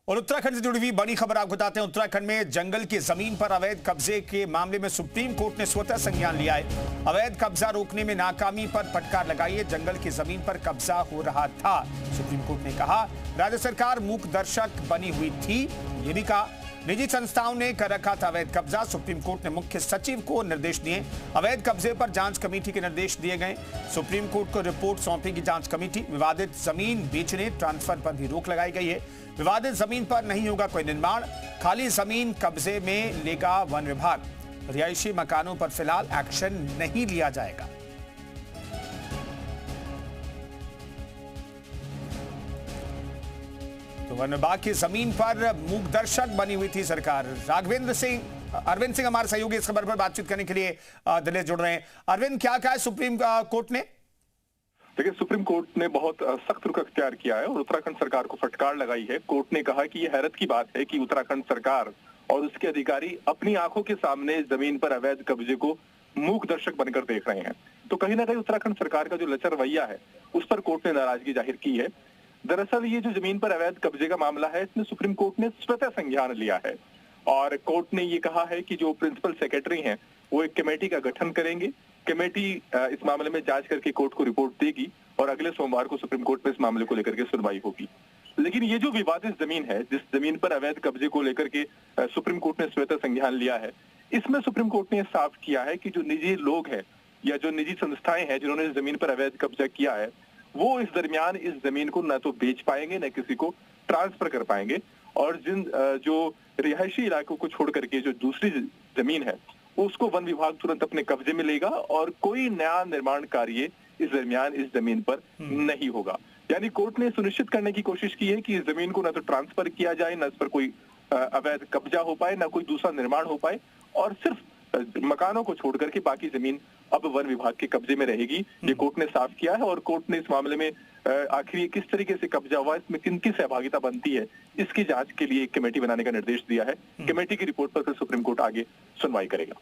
और उत्तराखंड से जुड़ी हुई बड़ी खबर आपको बताते हैं। उत्तराखंड में जंगल की जमीन पर अवैध कब्जे के मामले में सुप्रीम कोर्ट ने स्वतः संज्ञान लिया है। अवैध कब्जा रोकने में नाकामी पर फटकार लगाई है। जंगल की जमीन पर कब्जा हो रहा था। सुप्रीम कोर्ट ने कहा राज्य सरकार मूक दर्शक बनी हुई थी। ये भी कहा निजी संस्थाओं ने कर रखा था अवैध कब्जा। सुप्रीम कोर्ट ने मुख्य सचिव को निर्देश दिए। अवैध कब्जे पर जांच कमेटी के निर्देश दिए गए। सुप्रीम कोर्ट को रिपोर्ट सौंपेगी जांच कमेटी। विवादित जमीन बेचने ट्रांसफर पर भी रोक लगाई गई है। विवादित जमीन पर नहीं होगा कोई निर्माण। खाली जमीन कब्जे में लेगा वन विभाग। रिहायशी मकानों पर फिलहाल एक्शन नहीं लिया जाएगा। तो वन विभाग की जमीन पर मूक दर्शक बनी हुई थी सरकार। अरविंद सिंह हमारे सहयोगी इस खबर पर बातचीत करने के लिए दिल्ली जुड़ रहे हैं। अरविंद, क्या कहा है सुप्रीम कोर्ट ने? देखिए, सुप्रीम कोर्ट ने बहुत सख्त रुख अख्तियार किया है और उत्तराखंड सरकार को फटकार लगाई है। कोर्ट ने कहा कि यह हैरत की बात है कि उत्तराखंड सरकार और उसके अधिकारी अपनी आंखों के सामने जमीन पर अवैध कब्जे को मूक दर्शक बनकर देख रहे हैं। तो कहीं ना कहीं उत्तराखंड सरकार का जो लचर रवैया है उस पर कोर्ट ने नाराजगी जाहिर की है। दरअसल ये जो जमीन पर अवैध कब्जे का मामला है इसमें सुप्रीम कोर्ट ने स्वतः संज्ञान लिया है और कोर्ट ने ये कहा है कि जो प्रिंसिपल सेक्रेटरी हैं वो एक कमेटी का गठन करेंगे। कमेटी इस मामले में जांच करके कोर्ट को रिपोर्ट देगी और अगले सोमवार को सुप्रीम कोर्ट में इस मामले को लेकर के सुनवाई होगी। लेकिन ये जो विवादित जमीन है, जिस जमीन पर अवैध कब्जे को लेकर के सुप्रीम कोर्ट ने स्वतः संज्ञान लिया है, इसमें सुप्रीम कोर्ट ने साफ किया है कि जो निजी लोग हैं या जो निजी संस्थाएं हैं जिन्होंने इस जमीन पर अवैध कब्जा किया है वो इस दरमियान इस जमीन को न तो बेच पाएंगे न किसी को ट्रांसफर कर पाएंगे। और जिन जो रिहायशी इलाकों को छोड़ करके जो दूसरी जमीन है उसको वन विभाग तुरंत अपने कब्जे में लेगा और कोई नया निर्माण कार्य इस दरमियान इस जमीन पर नहीं होगा। यानी कोर्ट ने सुनिश्चित करने की कोशिश की है कि इस जमीन को न तो ट्रांसफर किया जाए, न इस पर कोई अवैध कब्जा हो पाए, न कोई दूसरा निर्माण हो पाए और सिर्फ मकानों को छोड़ करके बाकी जमीन अब वन विभाग के कब्जे में रहेगी। ये कोर्ट ने साफ किया है और कोर्ट ने इस मामले में आखिर ये किस तरीके से कब्जा हुआ, इसमें किनकी सहभागिता बनती है, इसकी जांच के लिए एक कमेटी बनाने का निर्देश दिया है। कमेटी की रिपोर्ट पर फिर सुप्रीम कोर्ट आगे सुनवाई करेगा।